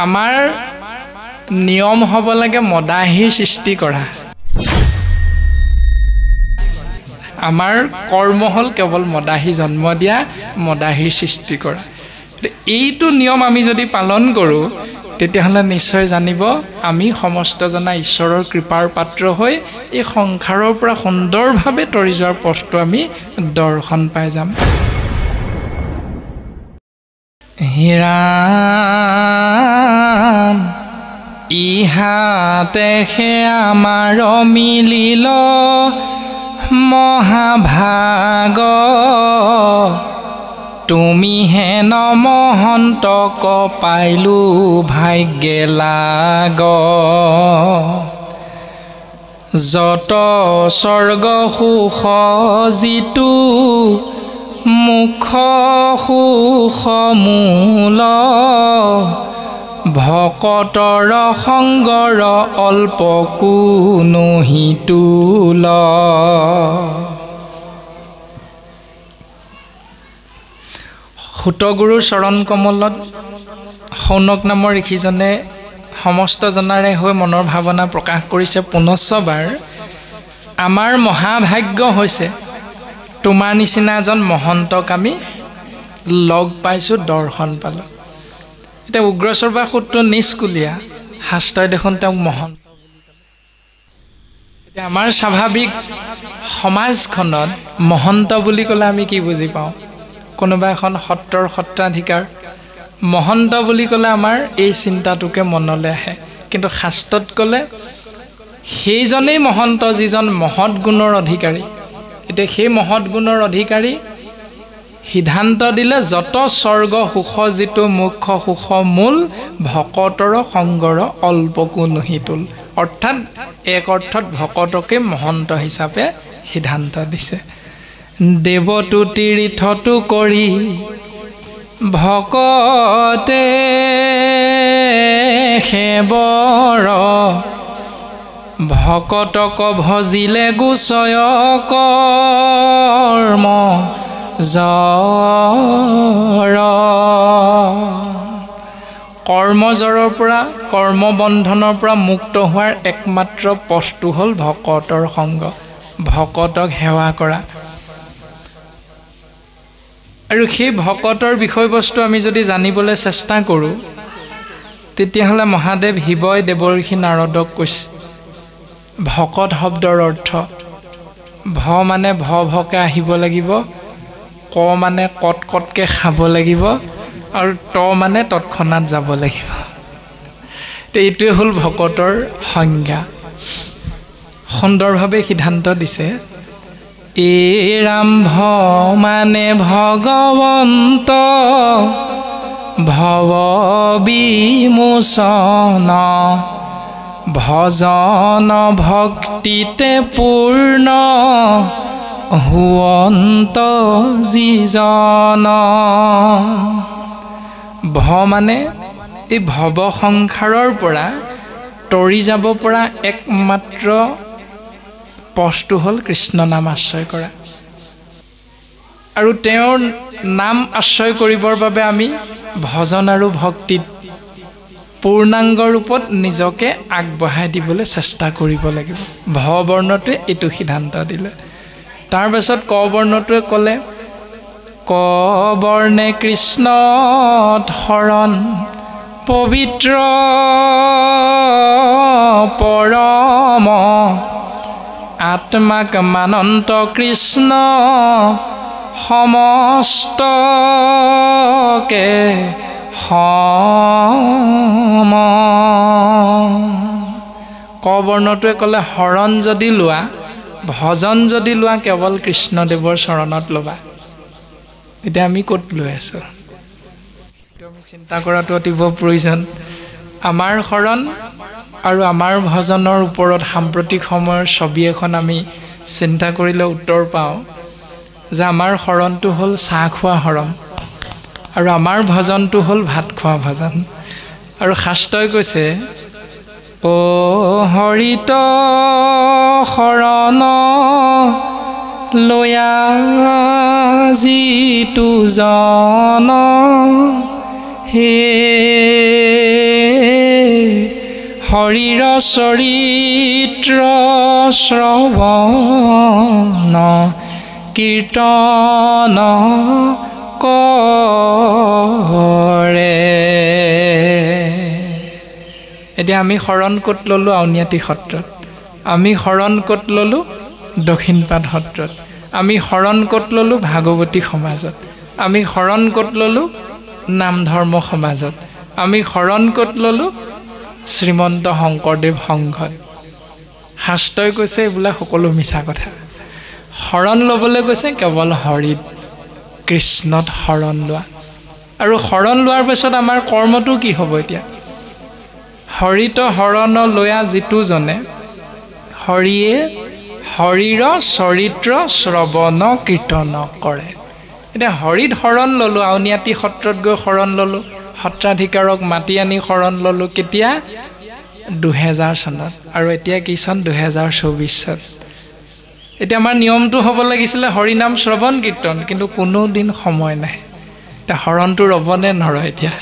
আমাৰ নিয়ম হ'ব লাগে মদাহীৰ সৃষ্টি কৰা। আমাৰ কৰ্ম হ'ল কেৱল মদাহী জন্ম দিয়া, মদাহীৰ সৃষ্টি কৰা। এইটো নিয়ম আমি যদি পালন কৰোঁ তেতিয়াহ'লে নিশ্চয় জানিব আমি সমস্ত জনা ঈশ্বৰৰ কৃপাৰ পাত্ৰ হৈ এই সংসাৰৰ পৰা সুন্দৰভাৱে তৰি যোৱাৰ পথটো আমি দৰ্শন পাই যাম। ৰাম ইহাতে সে আমাৰ মিলিল মহাভাগ, তুমি হেন মহন্তক পাইলো ভাগ্যে লাগ। যত স্বৰ্গ সুখ যিটো মুখ সুখ মূল, ভকতৰ সংগৰ অল্প কোনোহি তুল। সুতগুৰুৰ চৰণ কমলত শৌনক নামৰ ঋষিজনে সমস্ত জনাৰে হৈ মনৰ ভাৱনা প্ৰকাশ কৰিছে পুনশ্চবাৰ। আমাৰ মহাভাগ্য হৈছে তোমাৰ নিচিনা এজন মহন্তক আমি লগ পাইছোঁ, দৰ্শন পালোঁ। এতিয়া উগ্ৰস্বৰ্বা সূত্ৰ নিষ্কুলীয়া, শাস্ত্ৰই দেখোন তেওঁক মহন্ত। এতিয়া আমাৰ স্বাভাৱিক সমাজখনত মহন্ত বুলি ক'লে আমি কি বুজি পাওঁ? কোনোবা এখন সত্ৰৰ সত্ৰাধিকাৰ। মহন্ত বুলি ক'লে আমাৰ এই চিন্তাটোকে মনলৈ আহে, কিন্তু শাস্ত্ৰত ক'লে সেইজনেই মহন্ত যিজন মহৎ গুণৰ অধিকাৰী। এতিয়া সেই মহৎ গুণৰ অধিকাৰী সিদ্ধান্ত দিলে যত স্বৰ্গ সুখ যিটো মুখ্য সুখ মূল, ভকতৰ সংগৰ অল্পকো নহি তুল। অৰ্থাৎ এক অৰ্থত ভকতকে মহন্ত হিচাপে সিদ্ধান্ত দিছে। দেৱতো তীৰ্থটো কৰি ভকতে সেবৰ, ভকতক ভজিলে গুচয় কৰ্ম জৰ। কৰ্মজৰৰ পৰা, কৰ্মবন্ধনৰ পৰা মুক্ত হোৱাৰ একমাত্ৰ পথটো হ'ল ভকতৰ সংগ, ভকতক সেৱা কৰা। আৰু সেই ভকতৰ বিষয়বস্তু আমি যদি জানিবলৈ চেষ্টা কৰোঁ তেতিয়াহ'লে মহাদেৱ শিৱই দেৱৰ্ষি নাৰদক কৈছে ভকত শব্দৰ অৰ্থ। ভ মানে ভ ভকে আহিব লাগিব, ক মানে কট কটকৈ খাব লাগিব, আৰু ত মানে তৎক্ষণাত যাব লাগিব। এইটোৱে হ'ল ভকতৰ সংজ্ঞা। সুন্দৰভাৱে সিদ্ধান্ত দিছে। ৰাম্ভ মানে ভগৱন্ত, ভৱ বিমোচন, ভজন ভক্তিতে পূৰ্ণ হুৱন্ত যিজন। ভ মানে এই ভৱ সংসাৰৰ পৰা তৰি যাব পৰা একমাত্ৰ পথটো হ'ল কৃষ্ণ নাম আশ্ৰয় কৰা। আৰু তেওঁৰ নাম আশ্ৰয় কৰিবৰ বাবে আমি ভজন আৰু ভক্তিত পূৰ্ণাংগ ৰূপত নিজকে আগবঢ়াই দিবলৈ চেষ্টা কৰিব লাগিব। ভ বৰ্ণটোৱে এইটো সিদ্ধান্ত দিলে। তাৰ পাছত ক বৰ্ণটোৱে ক'লে ক বৰ্ণে কৃষ্ণত শৰণ পবিত্ৰ পৰম, আত্মাক মানন্ত কৃষ্ণ সমস্তকে সম। ক বৰ্ণটোৱে ক'লে শৰণ যদি লোৱা, ভজন যদি লোৱা, কেৱল কৃষ্ণদেৱৰ চৰণত ল'বা। এতিয়া আমি ক'ত লৈ আছোঁ সেইটো আমি চিন্তা কৰাটো অতিব প্ৰয়োজন। আমাৰ শৰণ আৰু আমাৰ ভজনৰ ওপৰত সাম্প্ৰতিক সময়ৰ ছবি এখন আমি চিন্তা কৰিলে উত্তৰ পাওঁ যে আমাৰ শৰণটো হ'ল চাহ খোৱা শৰণ আৰু আমাৰ ভজনটো হ'ল ভাত খোৱা ভজন। আৰু শাস্ত্ৰই কৈছে ও হৰিত শৰণ লয়া যিটো জন হে হৰিৰ চৰিত্ৰ শ্ৰৱণ কীৰ্তন কৰে। এতিয়া আমি শৰণ ক'ত ল'লোঁ? আউনীআটী সত্ৰত। আমি শৰণ ক'ত ল'লোঁ? দক্ষিণপাট সত্ৰত। আমি শৰণ ক'ত ল'লোঁ? ভাগৱতী সমাজত। আমি শৰণ ক'ত ল'লোঁ? নাম ধৰ্ম সমাজত। আমি শৰণ ক'ত ল'লোঁ? শ্ৰীমন্ত শংকৰদেৱ সংঘত। শাস্ত্ৰই কৈছে এইবিলাক সকলো মিছা কথা। শৰণ ল'বলৈ কৈছে কেৱল হৰিত, কৃষ্ণত শৰণ লোৱা। আৰু শৰণ লোৱাৰ পিছত আমাৰ কৰ্মটো কি হ'ব? এতিয়া হৰিত শৰণ লয়া যিটোজনে হৰিয়ে হৰিৰ চৰিত্ৰ শ্ৰৱণ কীৰ্তন কৰে। এতিয়া হৰিত শৰণ ল'লোঁ, আউনীআটী সত্ৰত গৈ শৰণ ল'লোঁ, সত্ৰাধিকাৰক মাতি আনি শৰণ ল'লোঁ। কেতিয়া? 2000 চনত। আৰু এতিয়া কি চন? 2024 চন। এতিয়া আমাৰ নিয়মটো হ'ব লাগিছিলে হৰিনাম শ্ৰৱণ কীৰ্তন, কিন্তু কোনো দিন সময় নাই। এতিয়া শৰণটো ৰ'বনে নৰয়? এতিয়া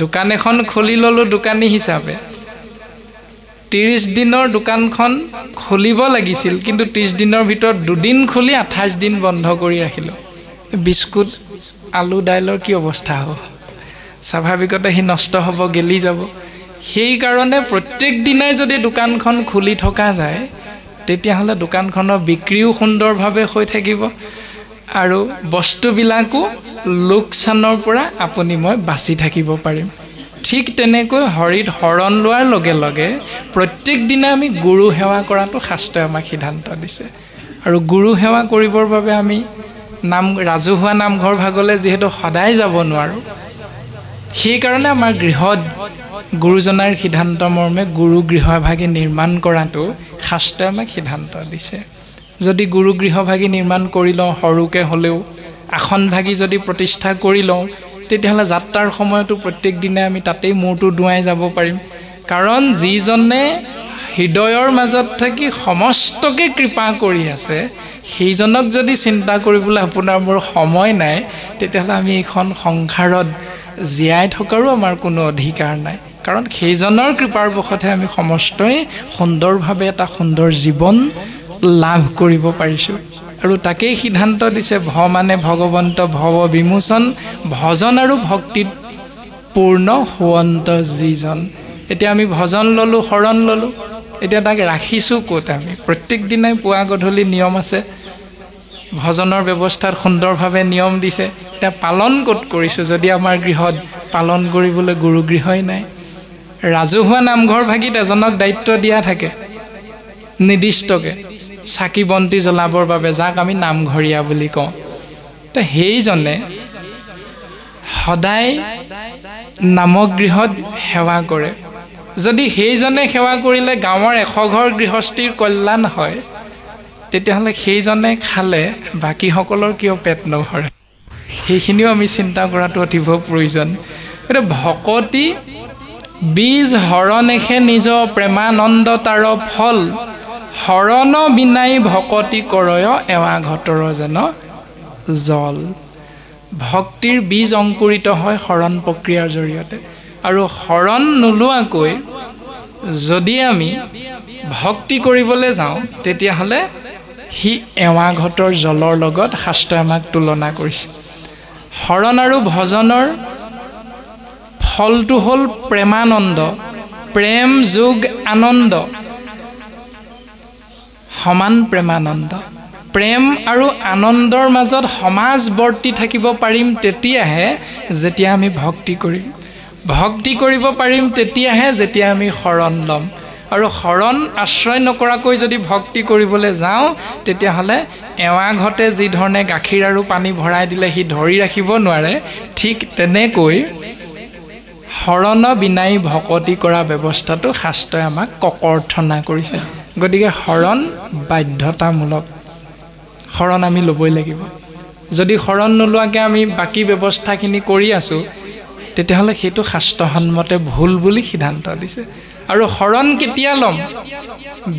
দোকান এখন খুলি ল'লোঁ দোকানী হিচাপে। 30 দিনৰ দোকানখন খুলিব লাগিছিল, কিন্তু 30 দিনৰ ভিতৰত 2 দিন খুলি 28 দিন বন্ধ কৰি ৰাখিলোঁ। বিস্কুট আলু দাইলৰ কি অৱস্থা হ'ব? স্বাভাৱিকতে সি নষ্ট হ'ব, গেলি যাব। সেইকাৰণে প্ৰত্যেক দিনাই যদি দোকানখন খুলি থকা যায়, তেতিয়াহ'লে দোকানখনৰ বিক্ৰীও সুন্দৰভাৱে হৈ থাকিব আৰু বস্তুবিলাকো লোকচানৰ পৰা আপুনি মই বাচি থাকিব পাৰিম। ঠিক তেনেকৈ হৰিত শৰণ লোৱাৰ লগে লগে প্ৰত্যেক দিনা আমি গুৰু সেৱা কৰাটো শাস্ত্ৰই আমাক সিদ্ধান্ত দিছে। আৰু গুৰু সেৱা কৰিবৰ বাবে আমি ৰাজহুৱা নামঘৰ ভাগলৈ যিহেতু সদায় যাব নোৱাৰোঁ, সেইকাৰণে আমাৰ গৃহত গুৰুজনাৰ সিদ্ধান্ত মৰ্মে গুৰু গৃহভাগী নিৰ্মাণ কৰাটো শাস্ত্ৰই আমাক সিদ্ধান্ত দিছে। যদি গুৰু গৃহভাগী নিৰ্মাণ কৰি লওঁ, সৰুকৈ হ'লেও আসনভাগী যদি প্ৰতিষ্ঠা কৰি লওঁ, তেতিয়াহ'লে যাত্ৰাৰ সময়তো প্ৰত্যেক দিনাই আমি তাতেই মূৰটো দুৱাই যাব পাৰিম। কাৰণ যিজনে হৃদয়ৰ মাজত থাকি সমস্তকে কৃপা কৰি আছে, সেইজনক যদি চিন্তা কৰিবলৈ আপোনাৰ মোৰ সময় নাই, তেতিয়াহ'লে আমি এইখন সংসাৰত জীয়াই থকাৰো আমাৰ কোনো অধিকাৰ নাই। কাৰণ সেইজনৰ কৃপাৰ বশতহে আমি সমস্তই সুন্দৰভাৱে এটা সুন্দৰ জীৱন লাভ কৰিব পাৰিছোঁ। আৰু তাকেই সিদ্ধান্ত দিছে মানে ভগৱন্ত ভৱ বিমোচন, ভজন আৰু ভক্তিত পূৰ্ণ হোৱন্ত যিজন। এতিয়া আমি ভজন ল'লোঁ, শৰণ ল'লোঁ, এতিয়া তাক ৰাখিছোঁ ক'ত? আমি প্ৰত্যেক দিনাই পুৱা গধূলি নিয়ম আছে, ভজনৰ ব্যৱস্থাত সুন্দৰভাৱে নিয়ম দিছে। এতিয়া পালন ক'ত কৰিছোঁ? যদি আমাৰ গৃহত পালন কৰিবলৈ গুৰু গৃহই নাই। ৰাজহুৱা নামঘৰ ভাগিত এজনক দায়িত্ব দিয়া থাকে নিৰ্দিষ্টকৈ, চাকি বন্তি জ্বলাবৰ বাবে, যাক আমি নামঘৰীয়া বুলি কওঁ। তো সেইজনে সদায় নামগৃহত সেৱা কৰে। যদি সেইজনে সেৱা কৰিলে গাঁৱৰ 100 ঘৰ গৃহস্থীৰ কল্যাণ হয়, তেতিয়াহ'লে সেইজনে খালে বাকীসকলৰ কিয় পেট নভৰে? সেইখিনিও আমি চিন্তা কৰাটো অতিৱ প্ৰয়োজন। গতিকে ভকতি বীজ হৰণেহে নিজ প্ৰেমানন্দ তাৰ ফল, হৰণ বিনাই ভকতি কৰয় এৱা ঘটৰ যেন জল। ভক্তিৰ বীজ অংকুৰিত হয় শৰণ প্ৰক্ৰিয়াৰ জৰিয়তে। আৰু শৰণ নোলোৱাকৈ যদি আমি ভক্তি কৰিবলৈ যাওঁ, তেতিয়াহ'লে সি এৱা ঘটৰ জলৰ লগত শাস্ত্ৰই আমাক তুলনা কৰিছে। শৰণ আৰু ভজনৰ ফলটো হ'ল প্ৰেমানন্দ, প্ৰেম যোগ আনন্দ, সমান প্ৰেমানন্দ। প্ৰেম আৰু আনন্দৰ মাজত সমাজ বৰ্তি থাকিব পাৰিম তেতিয়াহে যেতিয়া আমি ভক্তি কৰিম। ভক্তি কৰিব পাৰিম তেতিয়াহে যেতিয়া আমি শৰণ ল'ম। আৰু শৰণ আশ্ৰয় নকৰাকৈ যদি ভক্তি কৰিবলৈ যাওঁ, তেতিয়াহ'লে এৱা ঘটে যি ধৰণে গাখীৰ আৰু পানী ভৰাই দিলে সি ধৰি ৰাখিব নোৱাৰে, ঠিক তেনেকৈ শৰণ বিনাই ভকতি কৰা ব্যৱস্থাটো শাস্ত্ৰই আমাক ককৰ্থনা কৰিছে। গতিকে শৰণ বাধ্যতামূলক, শৰণ আমি ল'বই লাগিব। যদি শৰণ নোলোৱাকৈ আমি বাকী ব্যৱস্থাখিনি কৰি আছোঁ, তেতিয়াহ'লে সেইটো শাস্ত্ৰসন্মতে ভুল বুলি সিদ্ধান্ত দিছে। আৰু শৰণ কেতিয়া ল'ম?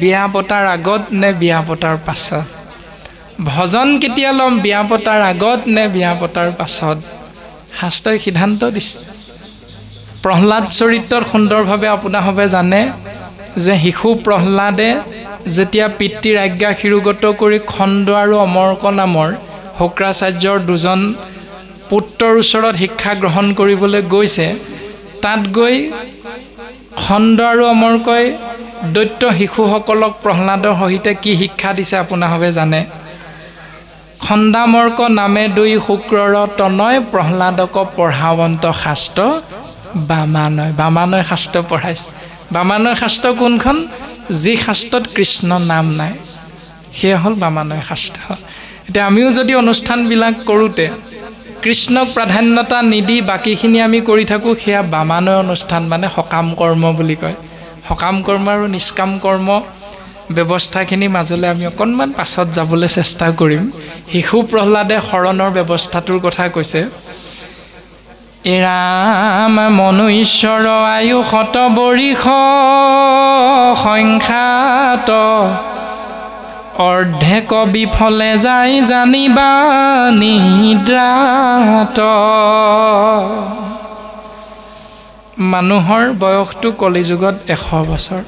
বিয়া পতাৰ আগত নে বিয়া পতাৰ পাছত? ভজন কেতিয়া ল'ম? বিয়া পতাৰ আগত নে বিয়া পতাৰ পাছত? শাস্ত্ৰই সিদ্ধান্ত দিছে। প্ৰহ্লাদ চৰিত্ৰত সুন্দৰভাৱে আপোনাৰভাৱে জানে যে শিশু প্ৰহ্লাদে যেতিয়া পিতৃৰ আজ্ঞা শিৰোগত কৰি খণ্ড আৰু অমৰ্ক নামৰ শুক্ৰাচাৰ্যৰ দুজন পুত্ৰৰ ওচৰত শিক্ষা গ্ৰহণ কৰিবলৈ গৈছে, তাত গৈ খণ্ড আৰু অমৰ্কই দৈত্য শিশুসকলক প্ৰহ্লাদৰ সহিতে কি শিক্ষা দিছে আপোনাৰভাৱে জানে। খণ্ডামৰ্ক নামে দুই শুক্ৰৰ তনয় প্ৰহ্লাদক পঢ়াৱন্ত শাস্ত্ৰ বামানয়। বামানয় শাস্ত্ৰ পঢ়াইছে। বামানয় শাস্ত্ৰ কোনখন? যি শাস্ত্ৰত কৃষ্ণ নাম নাই, সেয়া হ'ল বামানয় শাস্ত্ৰ। এতিয়া আমিও যদি অনুষ্ঠানবিলাক কৰোঁতে কৃষ্ণক প্ৰাধান্যতা নিদি বাকীখিনি আমি কৰি থাকোঁ, সেয়া বামানয় অনুষ্ঠান, মানে সকাম কৰ্ম বুলি কয়। সকাম কৰ্ম আৰু নিষ্কাম কৰ্ম ব্যৱস্থাখিনিৰ মাজলৈ আমি অকণমান পাছত যাবলৈ চেষ্টা কৰিম। শিশু প্ৰহ্লাদে শৰণৰ ব্যৱস্থাটোৰ কথা কৈছে। ৰাম মনুষ্যৰ আয়ু শত বৰিষ সংখ্যাত, অৰ্ধেক বিফলে যায় জানিবা নিদ্ৰাত। মানুহৰ বয়সটো কলিযুগত 100 বছৰ।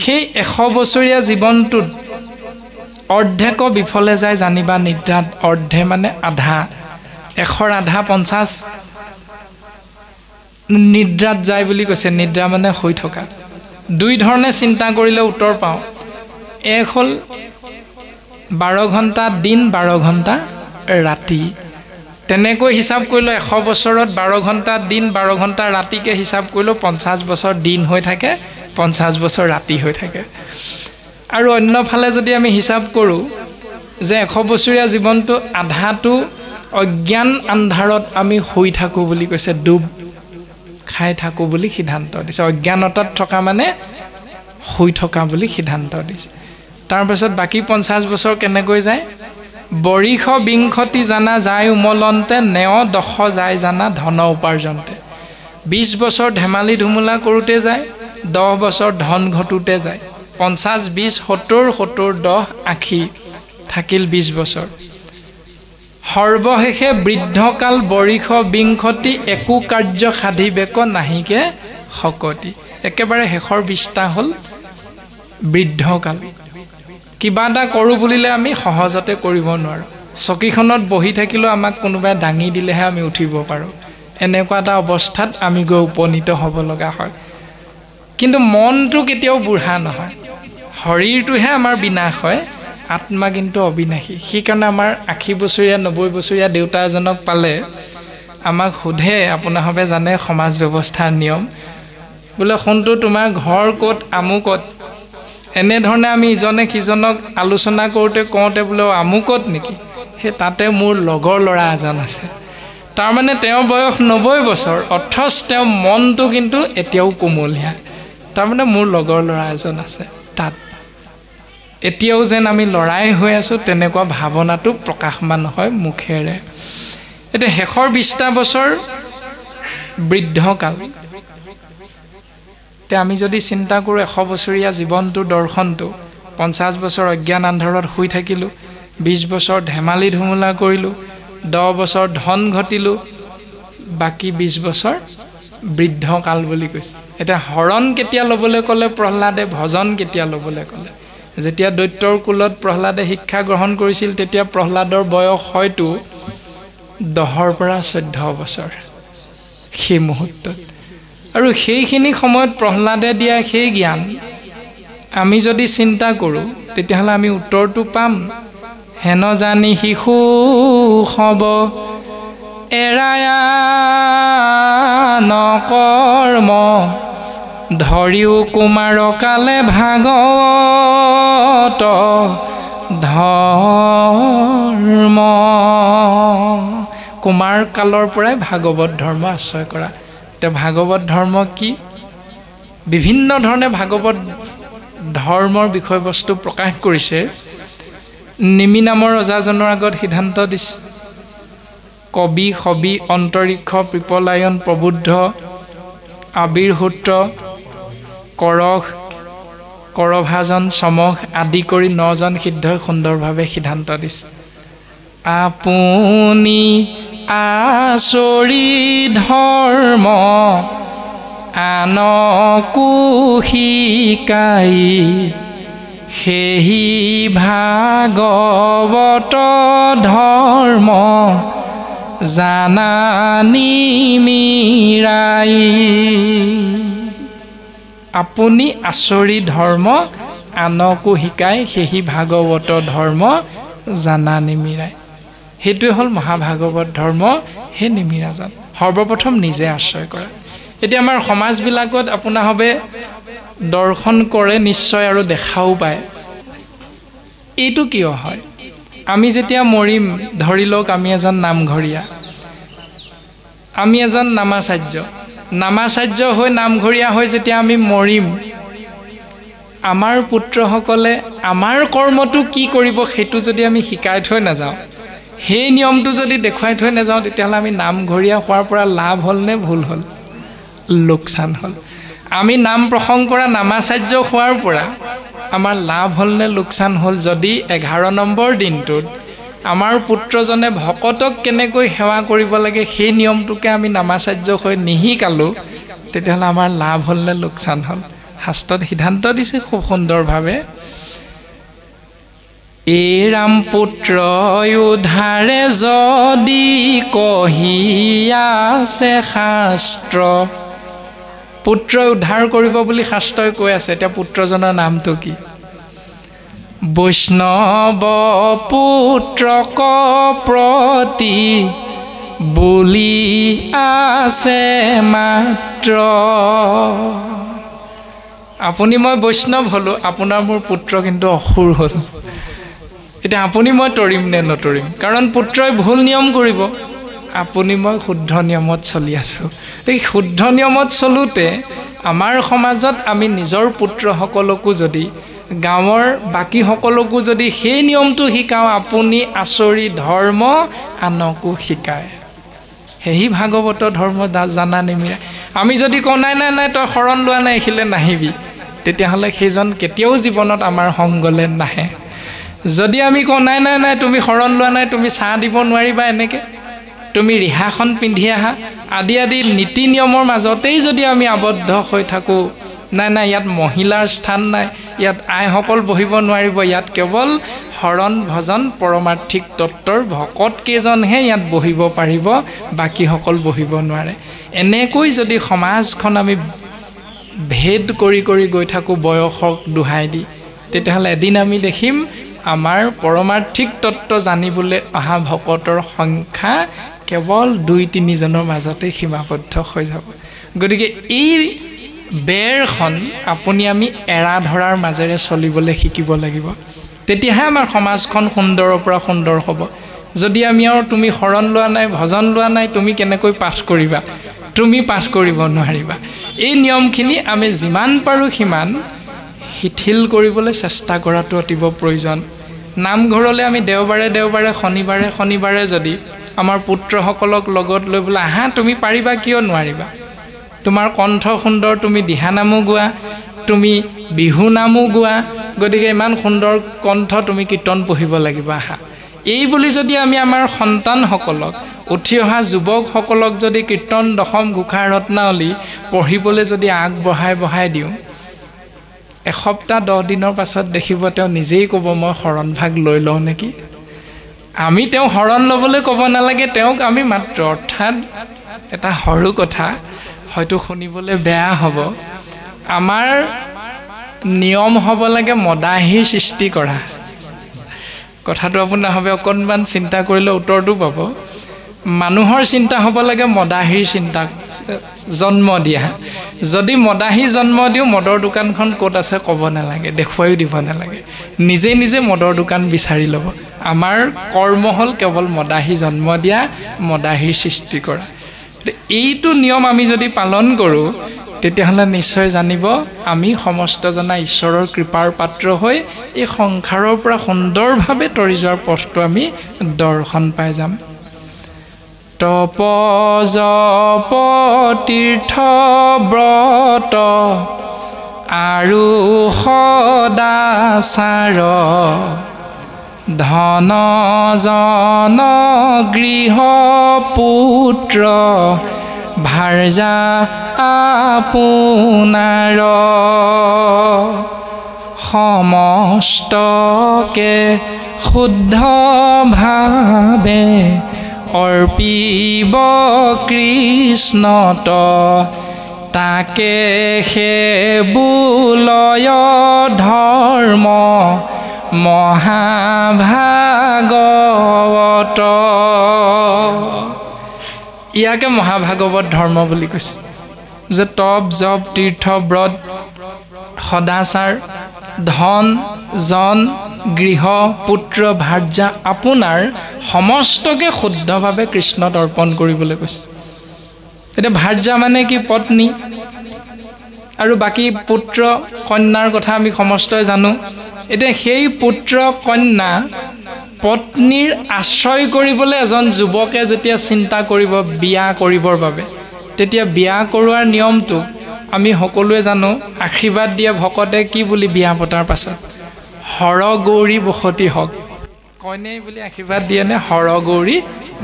সেই 100 বছৰীয়া জীৱনটোত অৰ্ধেক বিফলে যায় জানিবা নিদ্ৰাত। অৰ্ধে মানে আধা, 100ৰ আধা 50 নিদ্ৰাত যায় বুলি কৈছে। নিদ্ৰা মানে শুই থকা। দুই ধৰণে চিন্তা কৰিলে উত্তৰ পাওঁ। এক হ'ল 12 ঘণ্টা দিন, 12 ঘণ্টা ৰাতি। তেনেকৈ হিচাপ কৰিলে 100 বছৰত 12 ঘণ্টা দিন, 12 ঘণ্টা ৰাতিকে হিচাপ কৰিলেও 50 বছৰ দিন হৈ থাকে, 50 বছৰ ৰাতি হৈ থাকে। আৰু অন্যফালে যদি আমি হিচাপ কৰোঁ যে 100 বছৰীয়া জীৱনটো আধাটো অজ্ঞান আন্ধাৰত আমি শুই থাকোঁ বুলি কৈছে, ডুব খাই থাকোঁ বুলি সিদ্ধান্ত দিছে। অজ্ঞানতাত থকা মানে শুই থকা বুলি সিদ্ধান্ত দিছে। তাৰপিছত বাকী 50 বছৰ কেনেকৈ যায়? বৰিষ বিংশতি জানা যায় উমলন্তে, নেও দশ যায় জানা ধন উপাৰ্জনতে। 20 বছৰ ধেমালি ধুমুলা কৰোঁতে যায়, 10 বছৰ ধন ঘটোতে যায়। 50, 20, 70, 70, 10, 80 থাকিল 20 বছৰ। সৰ্বশেষে বৃদ্ধকাল বৰিষ বিংশতি, একো কাৰ্য সাধিবেক নাহিকে শকতি। একেবাৰে শেষৰ 20টা হ'ল বৃদ্ধকাল। কিবা এটা কৰোঁ বুলিলে আমি সহজতে কৰিব নোৱাৰোঁ। চকীখনত বহি থাকিলেও আমাক কোনোবাই দাঙি দিলেহে আমি উঠিব পাৰোঁ। এনেকুৱা এটা অৱস্থাত আমি গৈ উপনীত হ'ব লগা হয়। কিন্তু মনটো কেতিয়াও বুঢ়া নহয়, শৰীৰটোহে আমাৰ বিনাশ হয়, আত্মা কিন্তু অবিনাশী। সেইকাৰণে আমাৰ 80 বছৰীয়া 90 বছৰীয়া দেউতা এজনক পালে আমাক সোধে, আপোনাৰভাৱে জানে সমাজ ব্যৱস্থাৰ নিয়ম, বোলে সোণটো তোমাৰ ঘৰ ক'ত, আমুকত। এনেধৰণে আমি ইজনে সিজনক আলোচনা কৰোঁতে বোলে আমুকত নেকি? সেই তাতে মোৰ লগৰ ল'ৰা এজন আছে, তাৰমানে তেওঁৰ বয়স 90 বছৰ, অথচ তেওঁৰ মনটো কিন্তু এতিয়াও কোমলীয়া। তাৰমানে মোৰ লগৰ ল'ৰা এজন আছে তাত। এতিয়াও যেন আমি লৰাই হৈ আছোঁ, তেনেকুৱা ভাৱনাটো প্ৰকাশমান হয় মুখেৰে। এতিয়া শেষৰ 20টা বছৰ বৃদ্ধকাল। এতিয়া আমি যদি চিন্তা কৰোঁ 100 বছৰীয়া জীৱনটোৰ দৰ্শনটো, 50 বছৰ অজ্ঞান আন্ধাৰত শুই থাকিলোঁ, 20 বছৰ ধেমালি ধুমুলা কৰিলোঁ, 10 বছৰ ধন ঘটিলোঁ, বাকী 20 বছৰ বৃদ্ধকাল বুলি কৈছে। এতিয়া হৰণ কেতিয়া ল'বলৈ ক'লে প্ৰহ্লাদে, ভজন কেতিয়া ল'বলৈ ক'লে? যেতিয়া দৈত্যৰ কুলত প্ৰহ্লাদে শিক্ষা গ্ৰহণ কৰিছিল, তেতিয়া প্ৰহ্লাদৰ বয়স হয়তো 10ৰ পৰা 14 বছৰ সেই মুহূৰ্তত। আৰু সেইখিনি সময়ত প্ৰহ্লাদে দিয়া সেই জ্ঞান আমি যদি চিন্তা কৰোঁ, তেতিয়াহ'লে আমি উত্তৰটো পাম। হেন জানি শিশু হ'ব এৰায়া নকৰ্ম, ধৰিও কুমাৰ কালে ভাগৱত ধৰ্ম। কুমাৰ কালৰ পৰাই ভাগৱত ধৰ্ম আশ্ৰয় কৰা। এতিয়া ভাগৱত ধৰ্ম কি? বিভিন্ন ধৰণে ভাগৱত ধৰ্মৰ বিষয়বস্তু প্ৰকাশ কৰিছে। নিমি নামৰ ৰজাজনৰ আগত সিদ্ধান্ত দিছে। কবি, সবি, অন্তৰীক্ষ, পিপলায়ন, প্ৰবুদ্ধ, আবিৰ্হূত্ৰ, কৰশ, কৰভাজন, চমক আদি কৰি 9জন সিদ্ধই সুন্দৰভাৱে সিদ্ধান্ত দিছে। আপুনি আচৰি ধৰ্ম আনকো শিকাই সেহি ভাগৱত ধৰ্ম জানা নিমিৰাই আপুনি আচৰি ধৰ্ম আনকো শিকাই সেহি ভাগৱত ধৰ্ম জানা নিমিৰাই সেইটোৱে হ'ল মহাভাগৱত ধৰ্ম হে নিমিৰাজন সৰ্বপ্ৰথম নিজে আশ্ৰয় কৰা এতিয়া আমাৰ সমাজবিলাকত আপোনাৰ হবে দৰ্শন কৰে নিশ্চয় আৰু দেখাও পায় এইটো কিয় হয় আমি যেতিয়া মৰিম ধৰি লওক আমি এজন নামঘৰীয়া আমি এজন নামাচাৰ্য হৈ নামঘৰীয়া হৈ যেতিয়া আমি মৰিম আমাৰ পুত্ৰসকলে আমাৰ কৰ্মটো কি কৰিব সেইটো যদি আমি শিকাই থৈ নাযাওঁ সেই নিয়মটো যদি দেখুৱাই থৈ নাযাওঁ তেতিয়াহ'লে আমি নামঘৰীয়া হোৱাৰ পৰা লাভ হ'ল নে ভুল হ'ল লোকচান হ'ল আমি নাম প্ৰসংগ কৰা নামাচাৰ্য হোৱাৰ পৰা আমাৰ লাভ হ'ল নে লোকচান হ'ল যদি 11 নম্বৰ দিনটোত আমাৰ পুত্ৰজনে ভকতক কেনেকৈ সেৱা কৰিব লাগে সেই নিয়মটোকে আমি নামাচাৰ্য হৈ নিশিকালোঁ তেতিয়াহ'লে আমাৰ লাভ হ'ল নে লোকচান হ'ল শাস্ত্ৰত সিদ্ধান্ত দিছে খুব সুন্দৰভাৱে এই ৰাম পুত্ৰ উদ্ধাৰে যদি কহি আছে শাস্ত্ৰ পুত্ৰ উদ্ধাৰ কৰিব বুলি শাস্ত্ৰই কৈ আছে এতিয়া পুত্ৰজনৰ নামটো কি বৈষ্ণৱ পুত্ৰক প্ৰতি বুলি আছে মাত্ৰ আপুনি মই বৈষ্ণৱ হলো আপোনাৰ মোৰ পুত্ৰ কিন্তু অসুৰ হ'ল এটা আপুনি মই তৰিম নে নতৰিম কাৰণ পুত্ৰই ভুল নিয়ম কৰিব আপুনি মই শুদ্ধ নিয়মত চলি আছো এই শুদ্ধ নিয়মত চলুতে আমাৰ সমাজত আমি নিজৰ পুত্ৰসকলকো যদি গাঁৱৰ বাকি সকলকো যদি সেই নিয়মটো শিকাও আপুনি আচৰি ধৰ্ম আনকো শিকায় সেহি ভাগৱত ধৰ্ম জানা নিমিৰাই আমি যদি কওঁ নাই নাই নাই তই শৰণ লোৱা নাই এখিলে নাহিবি তেতিয়াহ'লে সেইজন কেতিয়াও জীৱনত আমাৰ সংগলে নাহে যদি আমি কওঁ নাই নাই নাই তুমি শৰণ লোৱা নাই তুমি চাহ দিব নোৱাৰিবা এনেকৈ তুমি ৰিহাখন পিন্ধি আহা আদি আদি নীতি নিয়মৰ মাজতেই যদি আমি আবদ্ধ হৈ থাকোঁ নাই নাই ইয়াত মহিলাৰ স্থান নাই ইয়াত আইসকল বহিব নোৱাৰিব ইয়াত কেৱল শৰণ ভজন পৰমাৰ্থিক তত্ত্বৰ ভকত কেইজনহে ইয়াত বহিব পাৰিব বাকীসকল বহিব নোৱাৰে এনেকৈ যদি সমাজখন আমি ভেদ কৰি কৰি গৈ থাকোঁ বয়সক দোহাই দি তেতিয়াহ'লে এদিন আমি দেখিম আমাৰ পৰমাৰ্থিক তত্ত্ব জানিবলৈ অহা ভকতৰ সংখ্যা কেৱল 2-3 জনৰ মাজতে সীমাবদ্ধ হৈ যাব গতিকে এই বেৰখন আপুনি আমি এৰা ধৰাৰ মাজেৰে চলিবলৈ শিকিব লাগিব তেতিয়াহে আমাৰ সমাজখন সুন্দৰৰ পৰা সুন্দৰ হ'ব যদি আমি আৰু তুমি শৰণ লোৱা নাই ভজন লোৱা নাই তুমি কেনেকৈ পাঠ কৰিবা তুমি পাঠ কৰিব নোৱাৰিবা এই নিয়মখিনি আমি যিমান পাৰোঁ সিমান শিথিল কৰিবলৈ চেষ্টা কৰাটো অতিব প্ৰয়োজন নামঘৰলৈ আমি দেওবাৰে শনিবাৰে যদি আমাৰ পুত্ৰসকলক লগত লৈ বোলে আহা তুমি পাৰিবা কিয় নোৱাৰিবা তোমাৰ কণ্ঠ সুন্দৰ তুমি দিহানামো গোৱা তুমি বিহু নামো গোৱা গতিকে ইমান সুন্দৰ কণ্ঠ তুমি কীৰ্তন পঢ়িব লাগিব আহা এই বুলি যদি আমি আমাৰ সন্তানসকলক উঠি অহা যুৱকসকলক যদি কীৰ্তন দশম ঘোষা ৰত্নাৱলী পঢ়িবলৈ যদি আগবঢ়াই দিওঁ এসপ্তাহ 10 দিনৰ পাছত দেখিব তেওঁ নিজেই ক'ব মই শৰণ ভাগ লৈ লওঁ নেকি আমি তেওঁ শৰণ ল'বলৈ ক'ব নালাগে তেওঁক আমি মাত্ৰ অৰ্থাৎ এটা সৰু কথা হয়তো শুনিবলৈ বেয়া হ'ব আমাৰ নিয়ম হ'ব লাগে মদাহীৰ সৃষ্টি কৰা কথাটো আপোনাৰ হবে অকণমান চিন্তা কৰিলে উত্তৰটো পাব মানুহৰ চিন্তা হ'ব লাগে মদাহীৰ চিন্তা জন্ম দিয়া যদি মদাহী জন্ম দিওঁ মদৰ দোকানখন ক'ত আছে ক'ব নালাগে দেখুৱাইও দিব নালাগে নিজে নিজে মদৰ দোকান বিচাৰি ল'ব আমাৰ কৰ্ম হ'ল কেৱল মদাহী জন্ম দিয়া মদাহীৰ সৃষ্টি কৰা এইটো নিয়ম আমি যদি পালন কৰোঁ তেতিয়াহ'লে নিশ্চয় জানিব আমি সমস্ত জনা ঈশ্বৰৰ কৃপাৰ পাত্ৰ হৈ এই সংসাৰৰ পৰা সুন্দৰভাৱে তৰি যোৱাৰ পথটো আমি দৰ্শন পাই যাম তপ জপ তীৰ্থ ব্ৰত আৰু সদাচাৰ ধন জন গৃহ পুত্ৰ ভাৰ্যা আপোনাৰ সমস্তকে শুদ্ধ ভাৱে অৰ্পিব কৃষ্ণত তাকে সেবুলয় ধৰ্ম মহাভাগৱত। ইয়াকে মহাভাগৱত ধৰ্ম বুলি কৈছে যে তপ জপ তীৰ্থ ব্ৰত সদাচাৰ ধন জন গৃহ পুত্ৰ ভাৰ্যা আপোনাৰ সমস্তকে শুদ্ধভাৱে কৃষ্ণত অৰ্পণ কৰিবলৈ কৈছে। এতিয়া ভাৰ্যা মানে কি? পত্নী। আৰু বাকী পুত্ৰ কন্যাৰ কথা আমি সমস্তই জানো। এতিয়া সেই পুত্ৰ কন্যা পত্নীৰ আশ্ৰয় কৰিবলৈ এজন যুৱকে যেতিয়া চিন্তা কৰিব বিয়া কৰিবৰ বাবে, তেতিয়া বিয়া কৰোৱাৰ নিয়মটো আমি সকলোৱে জানো। আশীৰ্বাদ দিয়ে ভকতে কি বুলি বিয়া পতাৰ পাছত? হৰ গৌৰী বসতি হওক। কইনাই বুলি আশীৰ্বাদ দিয়ে নে? হৰ গৌৰী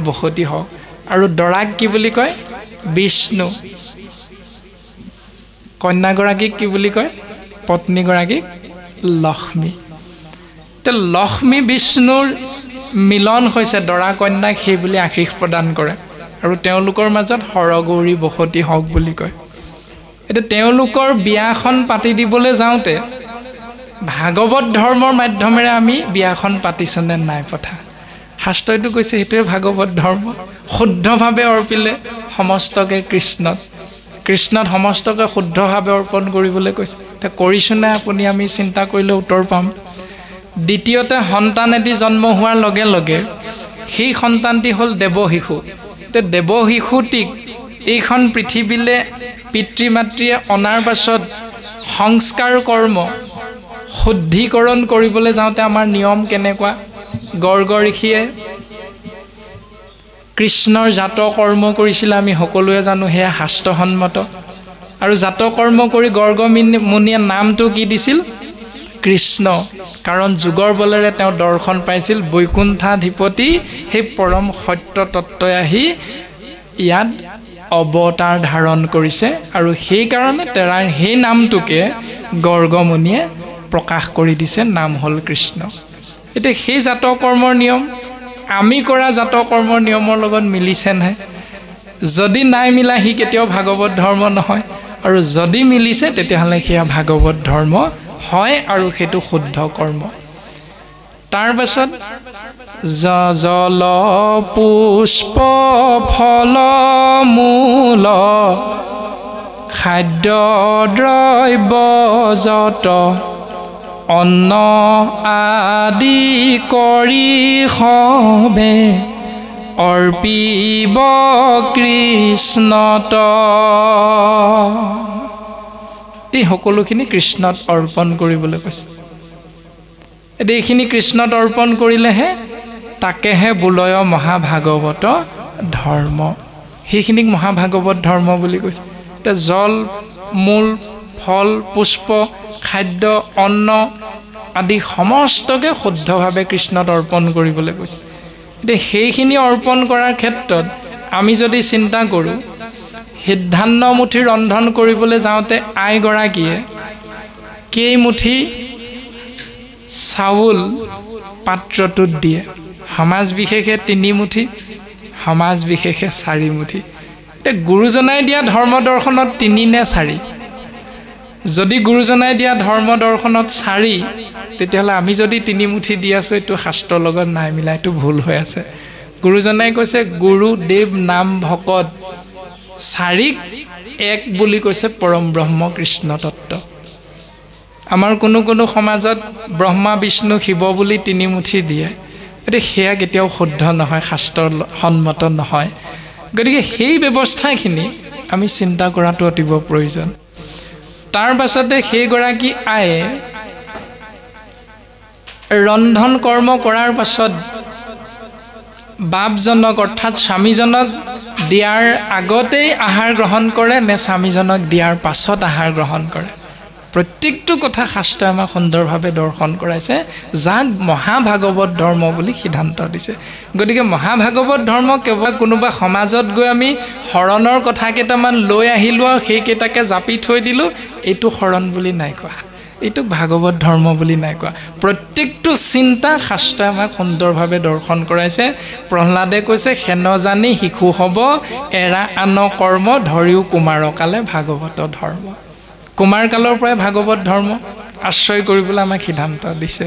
বসতি হওক। আৰু দৰাক কি বুলি কয়? বিষ্ণু। কন্যাগৰাকীক কি বুলি কয়? পত্নীগৰাকীক লক্ষ্মী। তো লক্ষ্মী বিষ্ণুৰ মিলন হৈছে দৰা কন্যাক সেই বুলি আশীষ প্ৰদান কৰে আৰু তেওঁলোকৰ মাজত হৰ গৌৰী বসতি হওক বুলি কয়। এতিয়া তেওঁলোকৰ বিয়াখন পাতি দিবলৈ যাওঁতে ভাগৱত ধৰ্মৰ মাধ্যমেৰে আমি বিয়াখন পাতিছোনে নাই পতা? শাস্ত্ৰইটো কৈছে সেইটোৱে ভাগৱত ধৰ্ম। শুদ্ধভাৱে অৰ্পিলে সমস্তকে কৃষ্ণত, কৃষ্ণত সমস্তকে শুদ্ধভাৱে অৰ্পণ কৰিবলৈ কৈছে। এতিয়া কৰিছোনে আপুনি? আমি চিন্তা কৰিলে উত্তৰ পাম। দ্বিতীয়তে সন্তান এটি জন্ম হোৱাৰ লগে লগে সেই সন্তানটি হ'ল দেৱশিশু। এতিয়া দেৱশিশুটিক এইখন পৃথিৱীলৈ পিতৃ মাতৃয়ে অনাৰ পাছত সংস্কাৰ কৰ্ম শুদ্ধিকৰণ কৰিবলৈ যাওঁতে আমাৰ নিয়ম কেনেকুৱা? গৰ্গ ঋষিয়ে কৃষ্ণৰ জাত কৰ্ম কৰিছিলে, আমি সকলোৱে জানো, সেয়া শাস্ত্ৰসন্মত। আৰু জাত কৰ্ম কৰি গৰ্গ মুনিয়ে নামটো কি দিছিল? কৃষ্ণ। কাৰণ যুগৰ বলেৰে তেওঁ দৰ্শন পাইছিল বৈকুণ্ঠাধিপতি সেই পৰম সত্য তত্ত্বই আহি ইয়াত অৱতাৰ ধাৰণ কৰিছে আৰু সেইকাৰণে তেৰাৰ সেই নামটোকে গৰ্গ মুনিয়ে প্ৰকাশ কৰি দিছে, নাম হ'ল কৃষ্ণ। এতিয়া সেই জাত কৰ্মৰ নিয়ম আমি কৰা জাত কৰ্মৰ নিয়মৰ লগত মিলিছে নাই? যদি নাই মিলা সি কেতিয়াও ভাগৱত ধৰ্ম নহয়, আৰু যদি মিলিছে তেতিয়াহ'লে সেয়া ভাগৱত ধৰ্ম হয় আৰু সেইটো শুদ্ধ কৰ্ম। তাৰ পাছত জল পুষ্প ফল মূল খাদ্য দ্ৰব্য যত অন্ন আদি কৰি সবে অৰ্পিব কৃষ্ণত। এই সকলোখিনি কৃষ্ণত অৰ্পণ কৰিবলৈ কৈছে। এতিয়া এইখিনি কৃষ্ণত অৰ্পণ কৰিলেহে তাকেহে বোলয় মহাভাগৱত ধৰ্ম। সেইখিনিক মহাভাগৱত ধৰ্ম বুলি কৈছে। এতিয়া জল মূল ফল পুষ্প খাদ্য অন্ন আদি সমস্তকে শুদ্ধভাৱে কৃষ্ণত অৰ্পণ কৰিবলৈ কৈছে। এতিয়া সেইখিনি অৰ্পণ কৰাৰ ক্ষেত্ৰত আমি যদি চিন্তা কৰোঁ, সিদ্ধান্নমুঠি ৰন্ধন কৰিবলৈ যাওঁতে আইগৰাকীয়ে কেইমুঠি চাউল পাত্ৰটোত দিয়ে? সমাজ বিশেষে 3 মুঠি, সমাজ বিশেষে 4 মুঠি। এতিয়া গুৰুজনাই দিয়া ধৰ্ম দৰ্শনত 3 নে 4? যদি গুৰুজনাই দিয়া ধৰ্ম দৰ্শনত 4, তেতিয়াহ'লে আমি যদি 3 মুঠি দি আছোঁ, এইটো শাস্ত্ৰৰ লগত নাই মিলা, এইটো ভুল হৈ আছে। গুৰুজনাই কৈছে গুৰু দেৱ নাম ভকত 4ক 1 বুলি কৈছে পৰম ব্ৰহ্ম কৃষ্ণ তত্ত্ব। আমাৰ কোনো কোনো সমাজত ব্ৰহ্মা বিষ্ণু শিৱ বুলি 3 মুঠি দিয়ে। গতিকে সেয়া কেতিয়াও শুদ্ধ নহয়, শাস্ত্ৰৰ সন্মত নহয়। গতিকে সেই ব্যৱস্থাখিনি আমি চিন্তা কৰাটো অতিব প্ৰয়োজন। তাৰ পাছতে সেইগৰাকী আয়ে ৰন্ধন কৰ্ম কৰাৰ পাছত বাপজনক অৰ্থাৎ স্বামীজনক দিয়াৰ আগতেই আহাৰ গ্ৰহণ কৰে নে স্বামীজনক দিয়াৰ পাছত আহাৰ গ্ৰহণ কৰে? প্ৰত্যেকটো কথা শাস্ত্ৰই আমাক সুন্দৰভাৱে দৰ্শন কৰাইছে, যাক মহাভাগৱত ধৰ্ম বুলি সিদ্ধান্ত দিছে। গতিকে মহাভাগৱত ধৰ্ম কেৱল কোনোবা সমাজত গৈ আমি শৰণৰ কথা কেইটামান লৈ আহিলোঁ আৰু সেইকেইটাকে জাপি থৈ দিলোঁ, এইটো শৰণ বুলি নাই কোৱা, এইটোক ভাগৱত ধৰ্ম বুলি নাই কোৱা। প্ৰত্যেকটো চিন্তা শাস্ত্ৰই আমাক সুন্দৰভাৱে দৰ্শন কৰাইছে। প্ৰহ্লাদে কৈছে, সেন জানি শিশু হ'ব এৰা আন কৰ্ম ধৰিও কুমাৰকালে ভাগৱত ধৰ্ম। কুমাৰ কালৰ পৰাই ভাগৱত ধৰ্ম আশ্ৰয় কৰিবলৈ আমাক সিদ্ধান্ত দিছে।